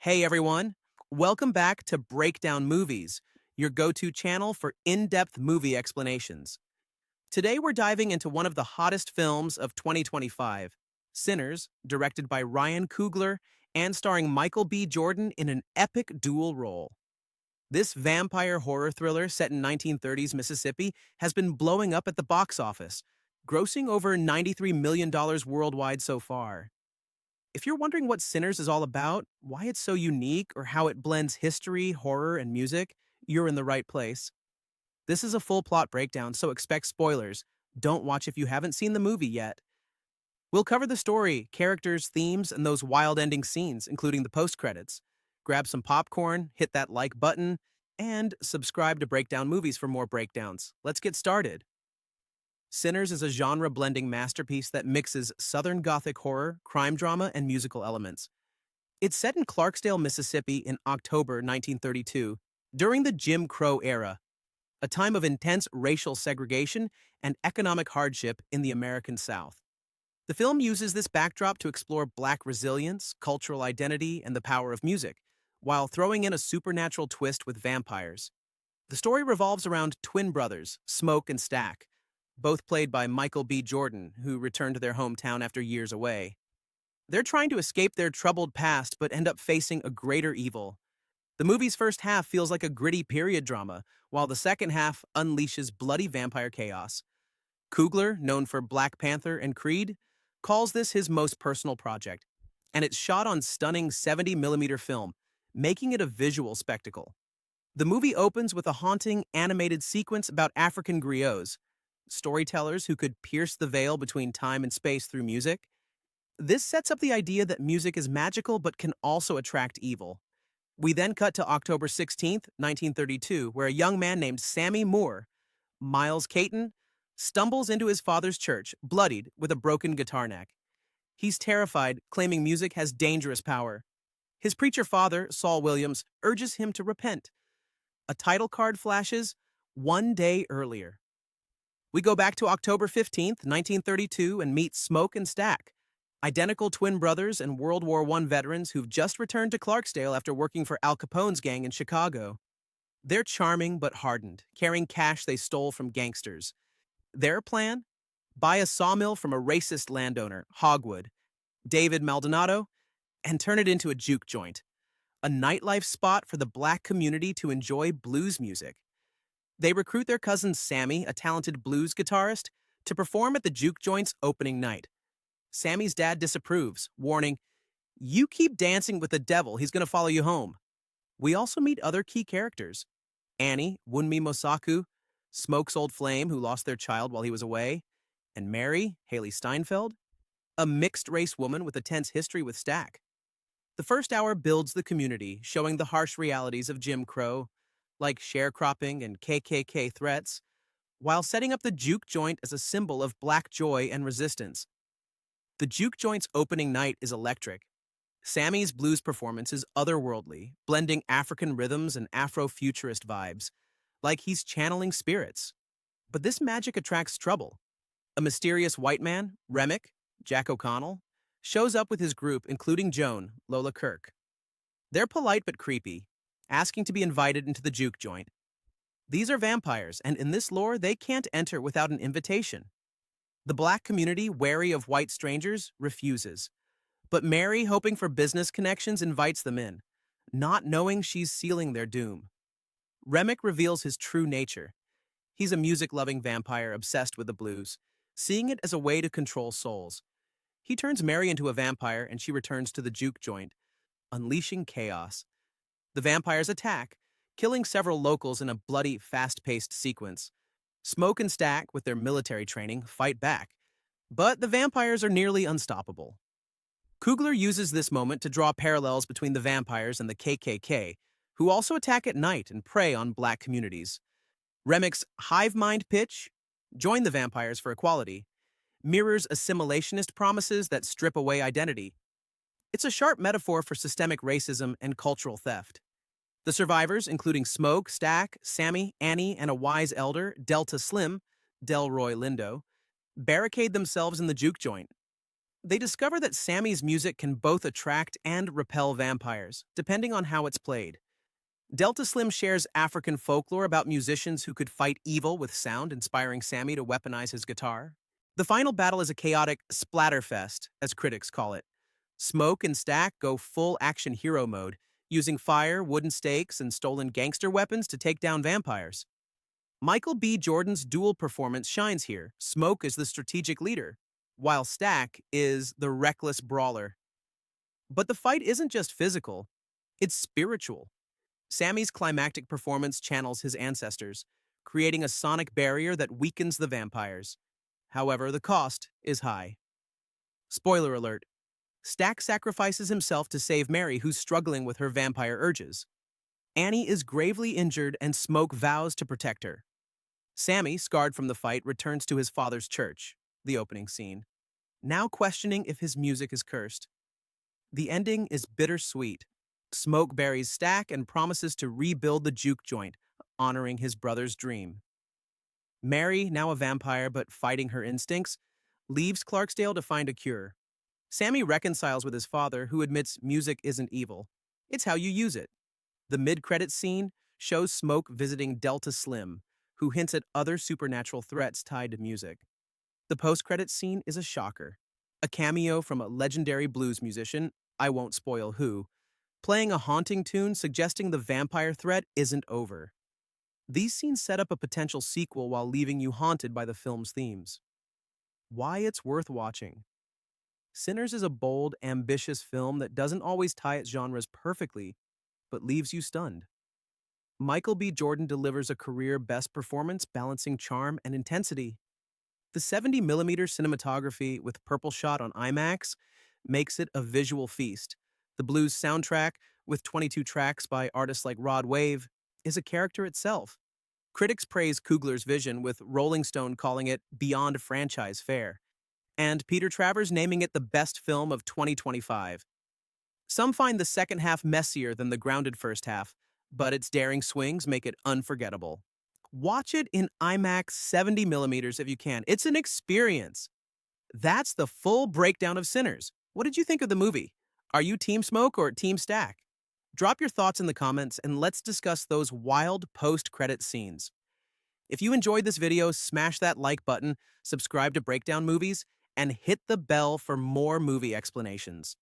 Hey everyone, welcome back to Breakdown Movies, your go-to channel for in-depth movie explanations. Today we're diving into one of the hottest films of 2025, Sinners, directed by Ryan Coogler and starring Michael B. Jordan in an epic dual role. This vampire horror thriller set in 1930s Mississippi has been blowing up at the box office, grossing over $93 million worldwide so far. If you're wondering what Sinners is all about, why it's so unique, or how it blends history, horror, and music, you're in the right place. This is a full plot breakdown, so expect spoilers. Don't watch if you haven't seen the movie yet. We'll cover the story, characters, themes, and those wild ending scenes, including the post credits. Grab some popcorn, hit that like button, and subscribe to Breakdown Movies for more breakdowns. Let's get started. Sinners is a genre-blending masterpiece that mixes Southern Gothic horror, crime drama, and musical elements. It's set in Clarksdale, Mississippi in October 1932, during the Jim Crow era, a time of intense racial segregation and economic hardship in the American South. The film uses this backdrop to explore Black resilience, cultural identity, and the power of music, while throwing in a supernatural twist with vampires. The story revolves around twin brothers, Smoke and Stack, both played by Michael B. Jordan, who returned to their hometown after years away. They're trying to escape their troubled past but end up facing a greater evil. The movie's first half feels like a gritty period drama, while the second half unleashes bloody vampire chaos. Coogler, known for Black Panther and Creed, calls this his most personal project, and it's shot on stunning 70mm film, making it a visual spectacle. The movie opens with a haunting animated sequence about African griots, storytellers who could pierce the veil between time and space through music. This sets up the idea that music is magical but can also attract evil. We then cut to October 16th, 1932, where a young man named Sammy Moore, Miles Caton, stumbles into his father's church, bloodied, with a broken guitar neck. He's terrified, claiming music has dangerous power. His preacher father, Saul Williams, urges him to repent. A title card flashes, one day earlier. We go back to October 15th, 1932, and meet Smoke and Stack, identical twin brothers and World War I veterans who've just returned to Clarksdale after working for Al Capone's gang in Chicago. They're charming but hardened, carrying cash they stole from gangsters. Their plan? Buy a sawmill from a racist landowner, Hogwood, David Maldonado, and turn it into a juke joint, a nightlife spot for the Black community to enjoy blues music. They recruit their cousin Sammy, a talented blues guitarist, to perform at the juke joint's opening night. Sammy's dad disapproves, warning, "You keep dancing with the devil, he's going to follow you home." We also meet other key characters. Annie, Wunmi Mosaku, Smoke's old flame who lost their child while he was away, and Mary, Haley Steinfeld, a mixed-race woman with a tense history with Stack. The first hour builds the community, showing the harsh realities of Jim Crow, like sharecropping and KKK threats, while setting up the juke joint as a symbol of Black joy and resistance. The juke joint's opening night is electric. Sammy's blues performance is otherworldly, blending African rhythms and Afro-futurist vibes, like he's channeling spirits. But this magic attracts trouble. A mysterious white man, Remick, Jack O'Connell, shows up with his group, including Joan, Lola Kirk. They're polite but creepy, asking to be invited into the juke joint. These are vampires, and in this lore, they can't enter without an invitation. The Black community, wary of white strangers, refuses. But Mary, hoping for business connections, invites them in, not knowing she's sealing their doom. Remick reveals his true nature. He's a music-loving vampire obsessed with the blues, seeing it as a way to control souls. He turns Mary into a vampire, and she returns to the juke joint, unleashing chaos. The vampires attack, killing several locals in a bloody, fast-paced sequence. Smoke and Stack, with their military training, fight back, but the vampires are nearly unstoppable. Coogler uses this moment to draw parallels between the vampires and the KKK, who also attack at night and prey on Black communities. Remick's hive mind pitch, "Join the vampires for equality," mirrors assimilationist promises that strip away identity. It's a sharp metaphor for systemic racism and cultural theft. The survivors, including Smoke, Stack, Sammy, Annie, and a wise elder, Delta Slim, Delroy Lindo, barricade themselves in the juke joint. They discover that Sammy's music can both attract and repel vampires, depending on how it's played. Delta Slim shares African folklore about musicians who could fight evil with sound, inspiring Sammy to weaponize his guitar. The final battle is a chaotic splatterfest, as critics call it. Smoke and Stack go full action hero mode, using fire, wooden stakes, and stolen gangster weapons to take down vampires. Michael B. Jordan's dual performance shines here. Smoke is the strategic leader, while Stack is the reckless brawler. But the fight isn't just physical, it's spiritual. Sammy's climactic performance channels his ancestors, creating a sonic barrier that weakens the vampires. However, the cost is high. Spoiler alert. Stack sacrifices himself to save Mary, who's struggling with her vampire urges. Annie is gravely injured and Smoke vows to protect her. Sammy, scarred from the fight, returns to his father's church, the opening scene, now questioning if his music is cursed. The ending is bittersweet. Smoke buries Stack and promises to rebuild the juke joint, honoring his brother's dream. Mary, now a vampire but fighting her instincts, leaves Clarksdale to find a cure. Sammy reconciles with his father, who admits music isn't evil. It's how you use it. The mid-credits scene shows Smoke visiting Delta Slim, who hints at other supernatural threats tied to music. The post-credits scene is a shocker. A cameo from a legendary blues musician, I won't spoil who, playing a haunting tune suggesting the vampire threat isn't over. These scenes set up a potential sequel while leaving you haunted by the film's themes. Why it's worth watching. Sinners is a bold, ambitious film that doesn't always tie its genres perfectly, but leaves you stunned. Michael B. Jordan delivers a career-best performance balancing charm and intensity. The 70mm cinematography with Purple Shot on IMAX makes it a visual feast. The blues soundtrack, with 22 tracks by artists like Rod Wave, is a character itself. Critics praise Coogler's vision, with Rolling Stone calling it beyond franchise fare, and Peter Travers naming it the best film of 2025. Some find the second half messier than the grounded first half, but its daring swings make it unforgettable. Watch it in IMAX 70mm if you can. It's an experience. That's the full breakdown of Sinners. What did you think of the movie? Are you Team Smoke or Team Stack? Drop your thoughts in the comments and let's discuss those wild post-credit scenes. If you enjoyed this video, smash that like button, subscribe to Breakdown Movies, and hit the bell for more movie explanations.